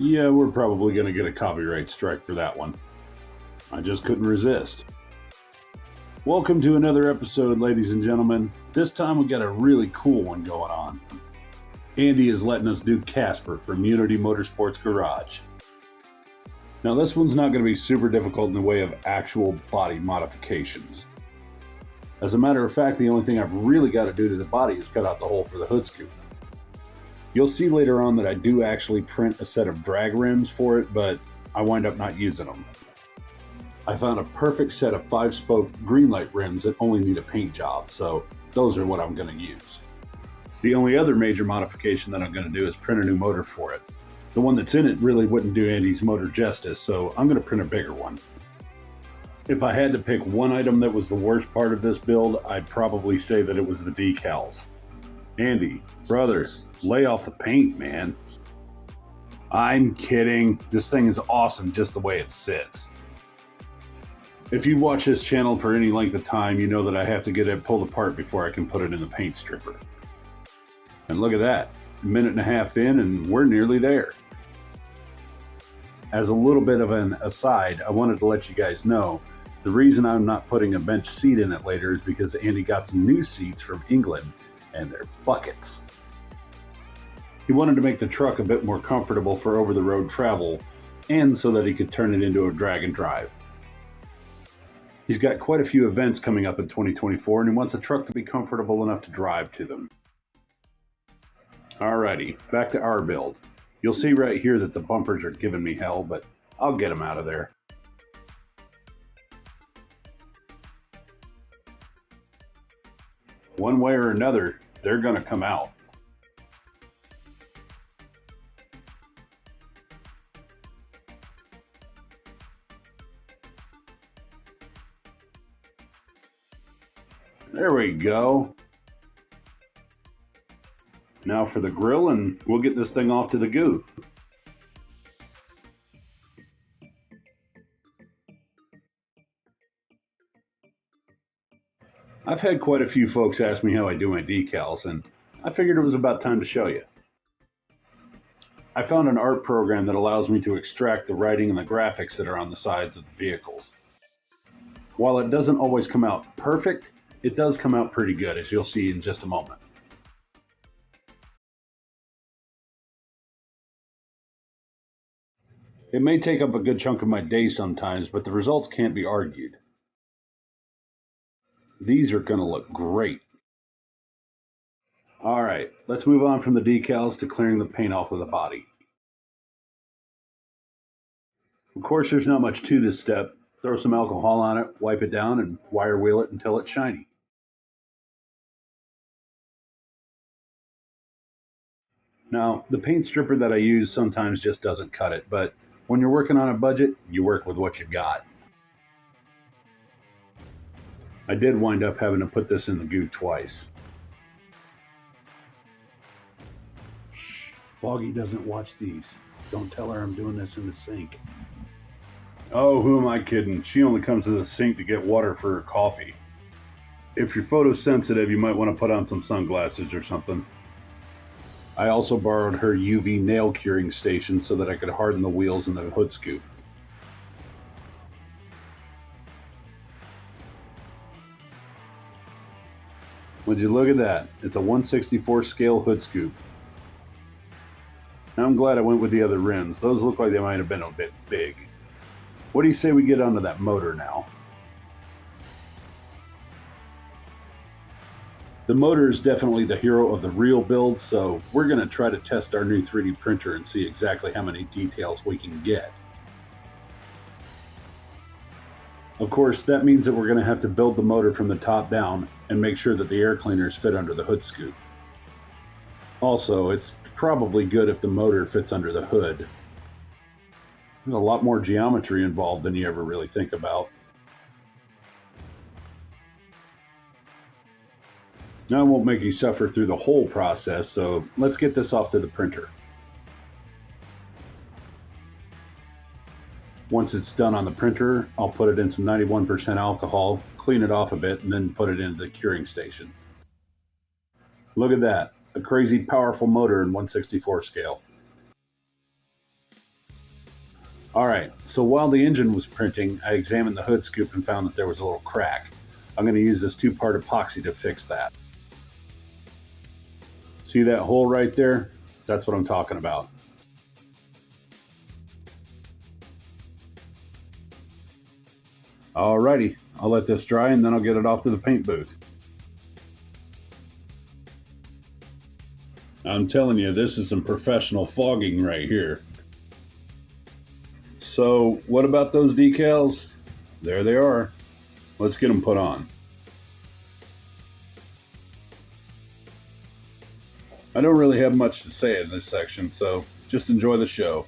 Yeah, we're probably going to get a copyright strike for that one. I just couldn't resist. Welcome to another episode, ladies and gentlemen. This time we got a really cool one going on. Andy is letting us do Casper from Unity Motorsports Garage. Now this one's not going to be super difficult in the way of actual body modifications. As a matter of fact, the only thing I've really got to do to the body is cut out the hole for the hood scoop. You'll see later on that I do actually print a set of drag rims for it, but I wind up not using them. I found a perfect set of 5-spoke green light rims that only need a paint job, so those are what I'm going to use. The only other major modification that I'm going to do is print a new motor for it. The one that's in it really wouldn't do Andy's motor justice, so I'm going to print a bigger one. If I had to pick one item that was the worst part of this build, I'd probably say that it was the decals. Andy, brother, lay off the paint, man. I'm kidding. This thing is awesome just the way it sits. If you watch this channel for any length of time, you know that I have to get it pulled apart before I can put it in the paint stripper. And look at that, a minute and a half in and we're nearly there. As a little bit of an aside, I wanted to let you guys know the reason I'm not putting a bench seat in it later is because Andy got some new seats from England and they're buckets. He wanted to make the truck a bit more comfortable for over-the-road travel and so that he could turn it into a drag and drive. He's got quite a few events coming up in 2024 and he wants a truck to be comfortable enough to drive to them. Alrighty, back to our build. You'll see right here that the bumpers are giving me hell, but I'll get them out of there. One way or another, they're going to come out. There we go. Now for the grill and we'll get this thing off to the goo. I've had quite a few folks ask me how I do my decals, and I figured it was about time to show you. I found an art program that allows me to extract the writing and the graphics that are on the sides of the vehicles. While it doesn't always come out perfect, it does come out pretty good, as you'll see in just a moment. It may take up a good chunk of my day sometimes, but the results can't be argued. These are going to look great. Alright, let's move on from the decals to clearing the paint off of the body. Of course, there's not much to this step. Throw some alcohol on it, wipe it down, and wire wheel it until it's shiny. Now, the paint stripper that I use sometimes just doesn't cut it, but when you're working on a budget, you work with what you've got. I did wind up having to put this in the goo twice. Shh, Foggy doesn't watch these. Don't tell her I'm doing this in the sink. Oh, who am I kidding? She only comes to the sink to get water for her coffee. If you're photosensitive, you might want to put on some sunglasses or something. I also borrowed her UV nail curing station so that I could harden the wheels and the hood scoop. Would you look at that? It's a 1/64 scale hood scoop. I'm glad I went with the other rims. Those look like they might have been a bit big. What do you say we get onto that motor now? The motor is definitely the hero of the real build, so we're going to try to test our new 3D printer and see exactly how many details we can get. Of course, that means that we're going to have to build the motor from the top down and make sure that the air cleaners fit under the hood scoop. Also, it's probably good if the motor fits under the hood. There's a lot more geometry involved than you ever really think about. Now I won't make you suffer through the whole process, so let's get this off to the printer. Once it's done on the printer, I'll put it in some 91% alcohol, clean it off a bit, and then put it into the curing station. Look at that, a crazy powerful motor in 1/64 scale. All right, so while the engine was printing, I examined the hood scoop and found that there was a little crack. I'm going to use this 2-part epoxy to fix that. See that hole right there? That's what I'm talking about. Alrighty, I'll let this dry and then I'll get it off to the paint booth. I'm telling you, this is some professional fogging right here. So, what about those decals? There they are. Let's get them put on. I don't really have much to say in this section, so just enjoy the show.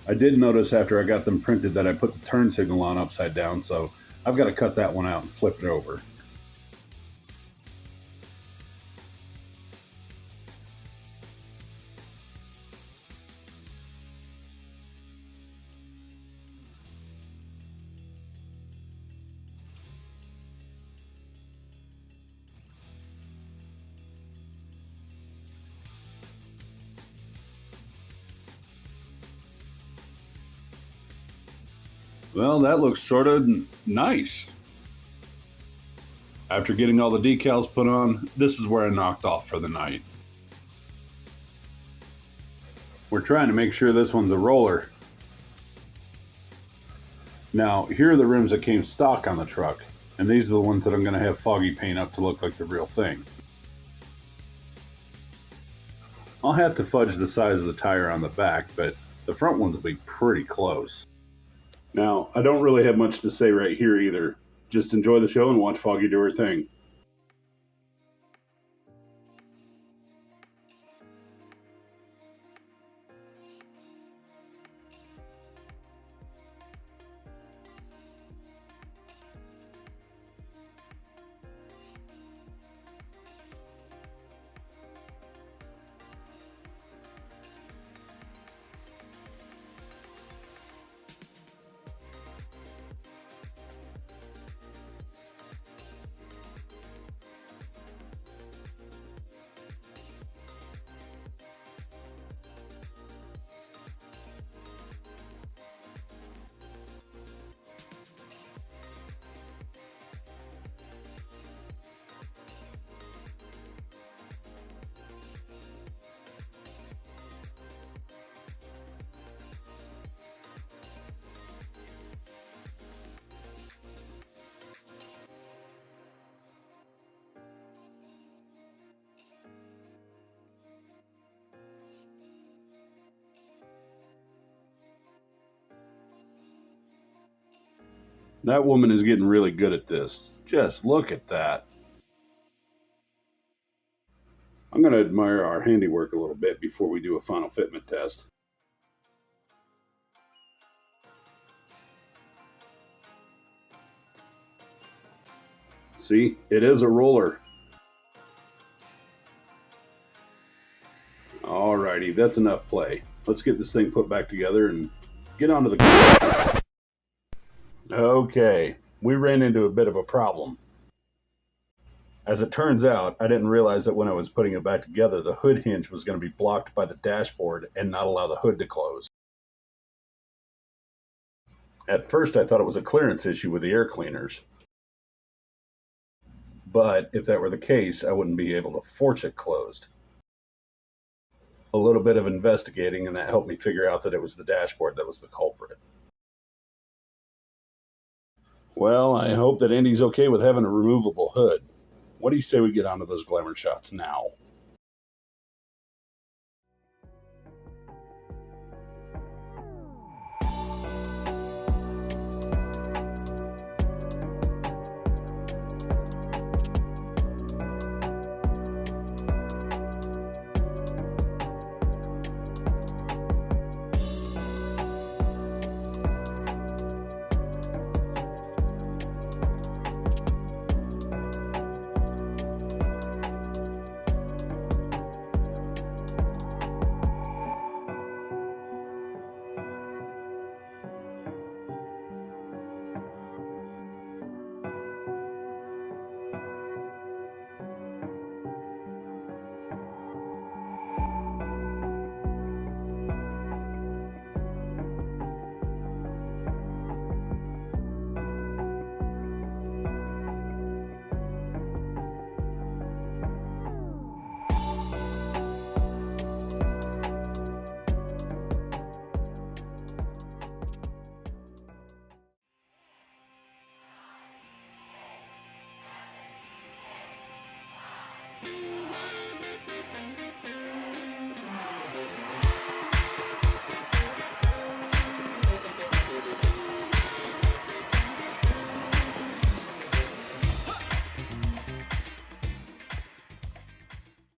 I did notice after I got them printed that I put the turn signal on upside down, so I've got to cut that one out and flip it over. Well, that looks sort of nice. After getting all the decals put on, this is where I knocked off for the night. We're trying to make sure this one's a roller. Now, here are the rims that came stock on the truck, and these are the ones that I'm going to have foggy paint up to look like the real thing. I'll have to fudge the size of the tire on the back, but the front ones will be pretty close. Now, I don't really have much to say right here either. Just enjoy the show and watch Foggy do her thing. That woman is getting really good at this. Just look at that. I'm going to admire our handiwork a little bit before we do a final fitment test. See, it is a roller. Alrighty, that's enough play. Let's get this thing put back together and get onto the... Okay, we ran into a bit of a problem. As it turns out, I didn't realize that when I was putting it back together, the hood hinge was going to be blocked by the dashboard and not allow the hood to close. At first, I thought it was a clearance issue with the air cleaners. But if that were the case, I wouldn't be able to force it closed. A little bit of investigating, and that helped me figure out that it was the dashboard that was the culprit. Well, I hope that Andy's okay with having a removable hood. What do you say we get onto those glamour shots now?